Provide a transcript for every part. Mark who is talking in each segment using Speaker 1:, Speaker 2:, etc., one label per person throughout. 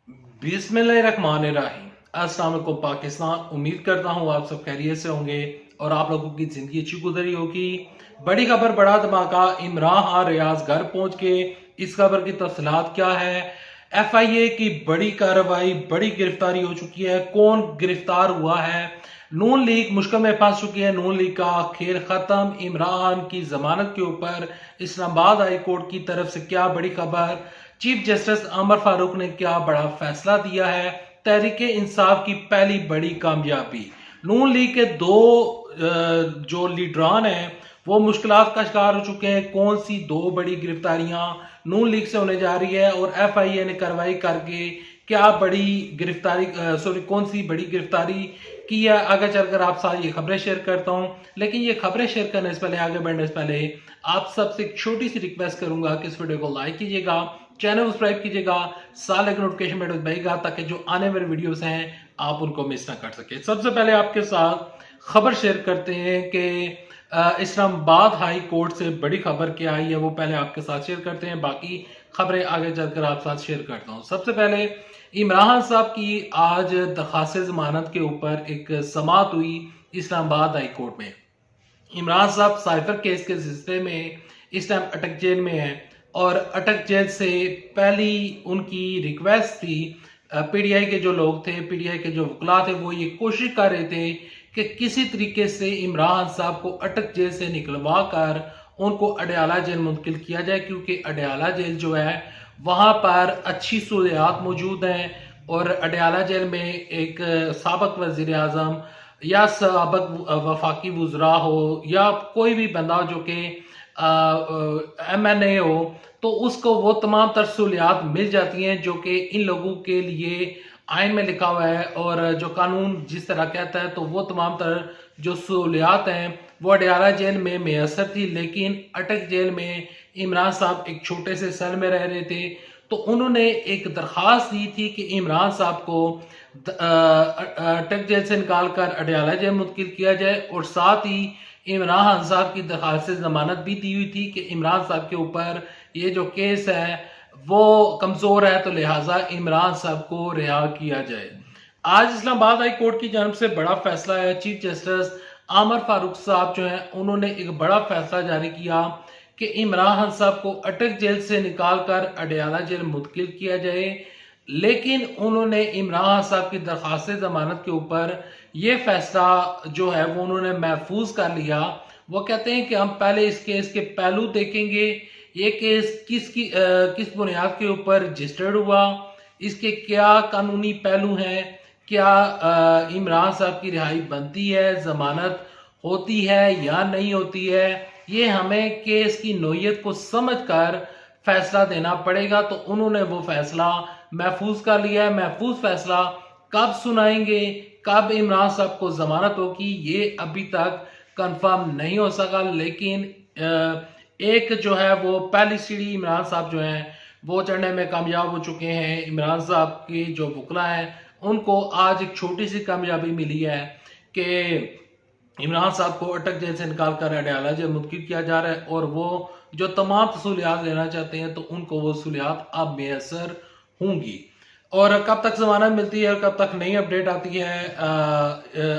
Speaker 1: बिस्मिल्लाहिर्रहमानिर्रहीम। अस्सलाम वालेकुम पाकिस्तान। उम्मीद करता हूँ आप सब खैरियत से होंगे और आप लोगों की जिंदगी अच्छी गुजरी होगी। बड़ी खबर, बड़ा धमाका, इमरान खान रियाज घर पहुंच के इस खबर की तफसीलात क्या है। FIA की बड़ी कार्रवाई, बड़ी गिरफ्तारी हो चुकी है। कौन गिरफ्तार हुआ है? नून लीग मुश्किल में फंस चुकी है। नून लीग का खेल खत्म। इमरान की जमानत के ऊपर इस्लामाबाद हाई कोर्ट की तरफ से क्या बड़ी खबर। चीफ जस्टिस अमर फारूक ने क्या बड़ा फैसला दिया है। तहरीक इंसाफ की पहली बड़ी कामयाबी। नून लीग के दो जो लीडरान हैं वो मुश्किलात का शिकार हो चुके हैं। कौन सी दो बड़ी गिरफ्तारियां नून लीग से होने जा रही है और FIA ने कार्रवाई करके क्या बड़ी गिरफ्तारी कौन सी बड़ी गिरफ्तारी की है। आगे चलकर आप साथ ये खबरें शेयर करता हूं, लेकिन ये खबरें शेयर करने से पहले, आगे बढ़ने से पहले आप सबसे एक छोटी सी रिक्वेस्ट करूंगा कि इस वीडियो को लाइक कीजिएगा, चैनल सब्सक्राइब कीजिएगा, साल एक नोटिफिकेशन बेल दबाइएगा ताकि जो आने वाले वीडियोस हैं आप उनको मिस ना कर सके। सबसे पहले आपके साथ खबर शेयर करते हैं कि इस्लामाबाद हाई कोर्ट से बड़ी खबर क्या आई है, वो पहले आपके साथ शेयर करते हैं। बाकी खबरें आगे चलकर आप साथ शेयर करता हूं। सबसे पहले इमरान साहब की आज दरखास्त जमानत के ऊपर एक समाअत हुई इस्लामाबाद हाई कोर्ट में। इमरान साहब साइफर केस के सिलसिले में इस टाइम अटक जेल में है और अटक जेल से पहली उनकी रिक्वेस्ट थी। PTI के जो लोग थे, PTI के जो वकला थे, वो ये कोशिश कर रहे थे कि किसी तरीके से इमरान साहब को अटक जेल से निकलवा कर उनको अडयाला जेल मुंतकिल किया जाए, क्योंकि अडयाला जेल जो है वहां पर अच्छी सहूलियात मौजूद हैं और अडयाला जेल में एक साबिक वजीर आजम या साबिक वफाकी वुजरा हो या कोई भी बंदा जो कि MNA हो, तो उसको वो तमाम तर सहूलियात मिल जाती हैं जो कि इन लोगों के लिए आइन में लिखा हुआ है और जो कानून जिस तरह कहता है, तो वो तमाम तर जो सहूलियात हैं वो अडयाला जेल में मैसर थी। लेकिन अटक जेल में इमरान साहब एक छोटे से सेल में रह रहे थे, तो उन्होंने एक दरख्वास्त दी थी कि इमरान साहब को अटक जेल से निकाल कर अडयाला जेल मुंतकिल किया जाए और साथ ही इमरान खान साहब की दरखास्त जमानत भी दी हुई थी कि इमरान साहब के ऊपर ये जो केस है वो कमजोर है, तो लिहाजा इमरान साहब को रिहा किया जाए। आज इस्लामाबाद हाई कोर्ट की जानब से बड़ा फैसला है। चीफ जस्टिस आमर फारूक साहब जो हैं उन्होंने एक बड़ा फैसला जारी किया कि इमरान खान साहब को अटक जेल से निकाल कर अडयाला जेल मुंतकिल किया जाए। लेकिन उन्होंने इमरान खान साहब की दरखास्त जमानत के ऊपर ये फैसला जो है वो उन्होंने महफूज कर लिया। वो कहते हैं कि हम पहले इस केस के पहलू देखेंगे, ये केस किस बुनियाद के ऊपर रजिस्टर्ड हुआ, इसके क्या कानूनी पहलू हैं, क्या इमरान साहब की रिहाई बनती है, जमानत होती है या नहीं होती है। ये हमें केस की नोयत को समझकर फैसला देना पड़ेगा। तो उन्होंने वो फैसला महफूज कर लिया है। महफूज फैसला कब सुनाएंगे, कब इमरान साहब को जमानत होगी, ये अभी तक कंफर्म नहीं हो सका। लेकिन एक जो है वो पहली सीढ़ी इमरान साहब जो हैं वो चढ़ने में कामयाब हो चुके हैं। इमरान साहब की जो वकला हैं उनको आज एक छोटी सी कामयाबी मिली है कि इमरान साहब को अटक जेल से निकाल कर अडयाला जेल मुंतकिल किया जा रहा है और वो जो तमाम सहूलियात लेना चाहते हैं तो उनको वो सहूलियात अब मैसर होंगी। और कब तक जमानत मिलती है और कब तक नई अपडेट आती है,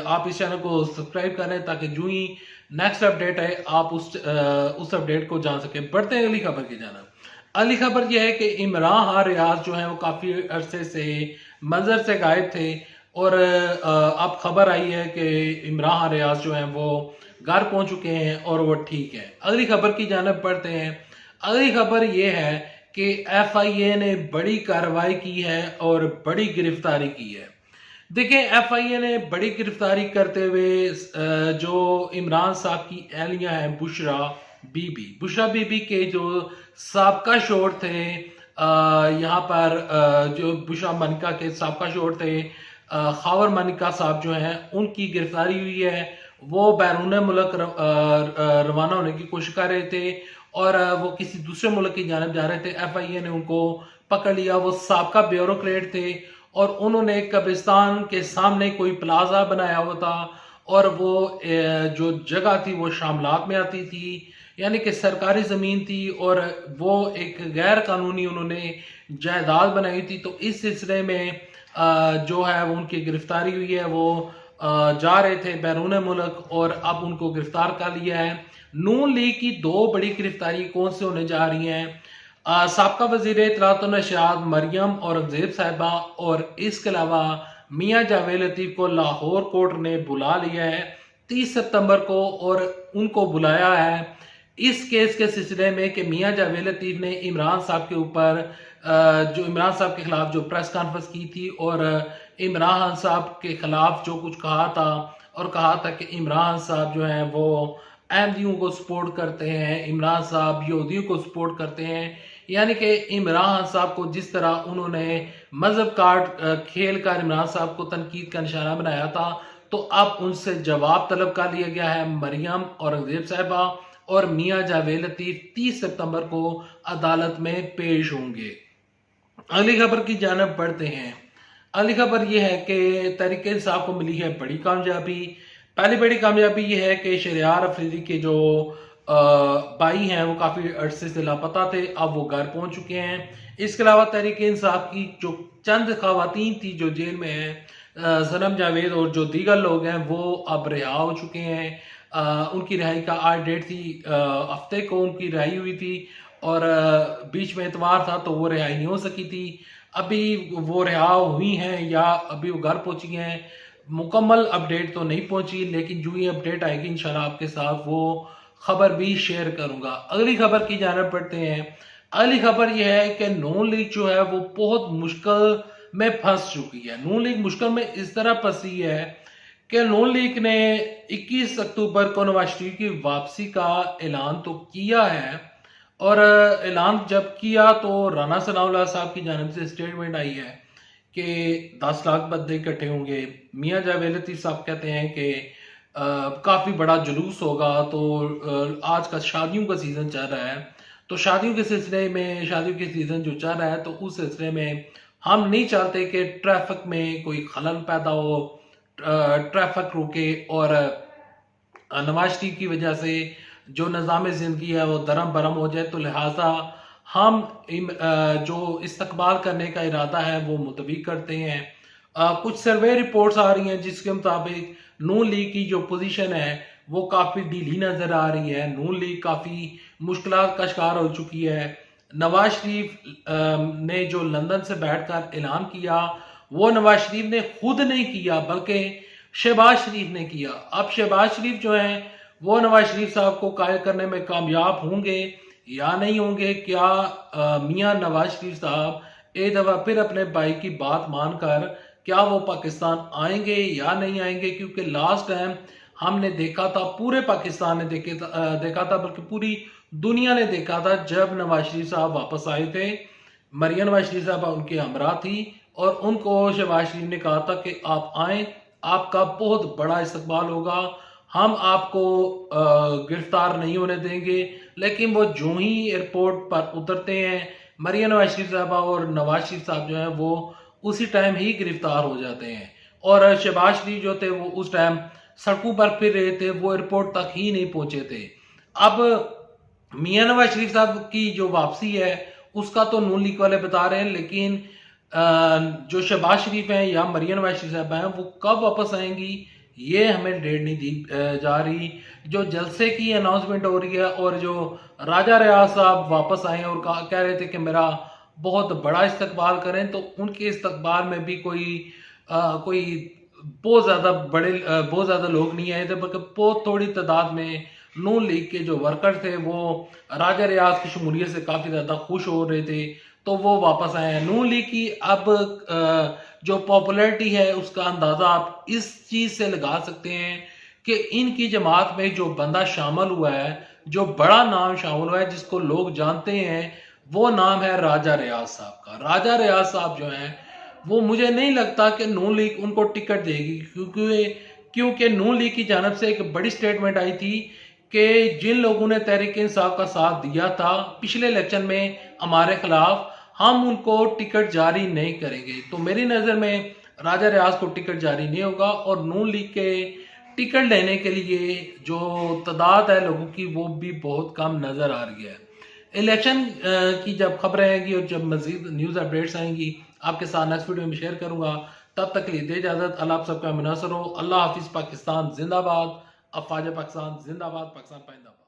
Speaker 1: आप इस चैनल को सब्सक्राइब करें ताकि जो ही नेक्स्ट अपडेट है आप उस अपडेट को जान सकें। बढ़ते हैं अगली खबर की जाना। अगली खबर यह है कि इमरान खान रियाज जो है वो काफी अरसे से मंजर से गायब थे और अब खबर आई है कि इमरान खान रियाज जो है वो घर पहुंच चुके हैं और वो ठीक है। अगली खबर की जानिब बढ़ते हैं। अगली खबर ये है कि FIA ने बड़ी कार्रवाई की है और बड़ी गिरफ्तारी की है। देखिए, FIA ने बड़ी गिरफ्तारी करते हुए जो इमरान साहब की एहलिया है बुशरा बीबी के जो साबका शोहर थे, यहाँ पर जो बुशरा मनिका के साबका शोहर थे, खावर मनिका साहब जो हैं उनकी गिरफ्तारी हुई है। वो बैरून मुल्क रवाना होने की कोशिश कर रहे थे और वो किसी दूसरे मुल्क की जानब जा रहे थे। FIA ने उनको पकड़ लिया। वो साबका ब्यूरोक्रेट थे और उन्होंने कब्रिस्तान के सामने कोई प्लाजा बनाया हुआ था और वो जो जगह थी वो शामलात में आती थी। यानी कि सरकारी ज़मीन थी और वो एक गैर कानूनी उन्होंने जायदाद बनाई थी। तो इस सिलसिले में जो है वो उनकी गिरफ्तारी हुई है। वो जा रहे थे बैरून मुल्क और अब उनको गिरफ्तार कर लिया है। नून लीग की दो बड़ी गिरफ्तारी कौन से होने जा रही हैं? साबका वजीर इत्तलात व नशियात मरियम औरंगजेब साहिबा और इसके अलावा मियाँ जावेद लतीफ़ को लाहौर कोर्ट ने बुला लिया है 30 सितंबर को, और उनको बुलाया है इस केस के सिलसिले में कि मियाँ जावेद लतीफ़ ने इमरान साहब के ऊपर जो इमरान साहब के खिलाफ जो प्रेस कॉन्फ्रेंस की थी और इमरान खान साहब के खिलाफ जो कुछ कहा था, और कहा था कि इमरान साहब जो हैं वो अहमदियों को सपोर्ट करते हैं, इमरान साहब यहूदियों को सपोर्ट करते हैं। यानी कि इमरान साहब को जिस तरह उन्होंने मजहब कार्ड खेल कर इमरान साहब को तनकीद का निशाना बनाया था, तो अब उनसे जवाब तलब कर लिया गया है। मरियम औरंगजेब साहिबा और मियाँ जावेद लतीफ़ 30 सितंबर को अदालत में पेश होंगे। अगली खबर की जानब बढ़ते हैं। अगली खबर यह है कि तहरीक इंसाफ को मिली है बड़ी कामयाबी। पहली बड़ी कामयाबी यह है कि शहरयार अफरीदी के जो भाई हैं वो काफ़ी अरसे से लापता थे, अब वो घर पहुंच चुके हैं। इसके अलावा तहरीक इंसाफ की जो चंद खवातीन थी जो जेल में हैं, सनम जावेद और जो दीगर लोग हैं, वो अब रिहा हो चुके हैं। उनकी रिहाई का आज डेट थी, हफ्ते को उनकी रिहाई हुई थी और बीच में इतवार था तो वो रिहाई नहीं हो सकी थी। अभी वो रिहा हुई हैं या अभी वो घर पहुंची हैं, मुकम्मल अपडेट तो नहीं पहुंची, लेकिन जो ही अपडेट आएगी इंशाल्लाह आपके साथ वो खबर भी शेयर करूंगा। अगली खबर की जानब बढ़ते हैं। अगली खबर यह है कि नून लीग जो है वो बहुत मुश्किल में फंस चुकी है। नून लीग मुश्किल में इस तरह फंसी है कि नून लीग ने 21 अक्टूबर को नवाज शरीफ की वापसी का ऐलान तो किया है, और ऐलान जब किया तो राना सनाउल्लाह साहब की जानिब से स्टेटमेंट आई है कि 10 लाख बंदे इकट्ठे होंगे। मियाँ जावेद लतीफ़ साहब कहते हैं कि काफ़ी बड़ा जुलूस होगा। तो आज का शादियों का सीज़न चल रहा है, तो शादियों के सिलसिले में, शादियों के सीज़न जो चल रहा है, तो उस सिलसिले में हम नहीं चाहते कि ट्रैफिक में कोई खलल पैदा हो, ट्रैफिक रुके और नवाज शरीफ की वजह से जो निज़ाम ज़िंदगी है वो दरम बरम हो जाए। तो लिहाजा हम जो इस्तकबाल करने का इरादा है वो मुलतवी करते हैं। कुछ सर्वे रिपोर्ट्स आ रही हैं जिसके मुताबिक नून लीग की जो पोजीशन है वो काफ़ी ढीली नज़र आ रही है। नून लीग काफ़ी मुश्किलात का शिकार हो चुकी है। नवाज शरीफ ने जो लंदन से बैठकर ऐलान किया, वो नवाज शरीफ ने खुद नहीं किया बल्कि शहबाज शरीफ ने किया। अब शहबाज शरीफ जो हैं वो नवाज शरीफ साहब को कायल करने में कामयाब होंगे या नहीं होंगे? क्या मियाँ नवाज शरीफ साहब एक दफ़ा फिर अपने भाई की बात मानकर क्या वो पाकिस्तान आएंगे या नहीं आएंगे? क्योंकि लास्ट टाइम हमने देखा था, पूरे पाकिस्तान ने देखा था, बल्कि पूरी दुनिया ने देखा था, जब नवाज शरीफ साहब वापस आए थे, मरियम नवाज शरीफ साहब उनके हमरा थी और उनको शहबाज शरीफ ने कहा था कि आप आएं, आपका बहुत बड़ा इस्तकबाल होगा, हम आपको गिरफ्तार नहीं होने देंगे। लेकिन वो जो ही एयरपोर्ट पर उतरते हैं, मरियम नवाज शरीफ साहबा और नवाज शरीफ साहब जो हैं वो उसी टाइम ही गिरफ्तार हो जाते हैं, और शहबाज शरीफ जो थे वो उस टाइम सड़कों पर फिर रहे थे, वो एयरपोर्ट तक ही नहीं पहुंचे थे। अब मियाँ नवाज शरीफ साहब की जो वापसी है उसका तो नून लीग वाले बता रहे हैं, लेकिन जो शहबाज शरीफ हैं या मरियम नवाज शरीफ साहब हैं वो कब वापस आएंगी ये हमें डेट नहीं दी जा रही। जो जलसे की अनाउंसमेंट हो रही है और जो राजा रियाज साहब वापस आए और कह रहे थे कि मेरा बहुत बड़ा इस्तकबाल करें, तो उनके इस्तकबाल में भी कोई बहुत ज़्यादा लोग नहीं आए थे, बल्कि बहुत थोड़ी तादाद में नून लीग के जो वर्कर थे वो राजा रियाज की शमूलियत से काफ़ी ज़्यादा खुश हो रहे थे, तो वो वापस आए हैं। नून लीग की अब जो पॉपुलैरिटी है उसका अंदाज़ा आप इस चीज़ से लगा सकते हैं कि इनकी जमात में जो बंदा शामिल हुआ है, जो बड़ा नाम शामिल हुआ है, जिसको लोग जानते हैं, वो नाम है राजा रियाज साहब का। राजा रियाज साहब जो हैं वो मुझे नहीं लगता कि नून लीग उनको टिकट देगी, क्योंकि नून लीग की जानब से एक बड़ी स्टेटमेंट आई थी कि जिन लोगों ने तहरीक इंसाफ का साथ दिया था पिछले इलेक्शन में हमारे खिलाफ, हम उनको टिकट जारी नहीं करेंगे। तो मेरी नज़र में राजा रियाज को टिकट जारी नहीं होगा और नून लीग के टिकट लेने के लिए जो तादाद है लोगों की वो भी बहुत कम नज़र आ रही है। इलेक्शन की जब खबरें आएंगी और जब मजीद न्यूज़ अपडेट्स आएंगी आपके साथ नेक्स्ट वीडियो में शेयर करूंगा। तब तक के लिए दे इजाज़त। अल्लाह आप सबका मुनासर हो। अल्लाह हाफिज़। पाकिस्तान जिंदाबाद। अफवाज पाकिस्तान जिंदाबाद। पाकिस्तान पाइंदाबाद।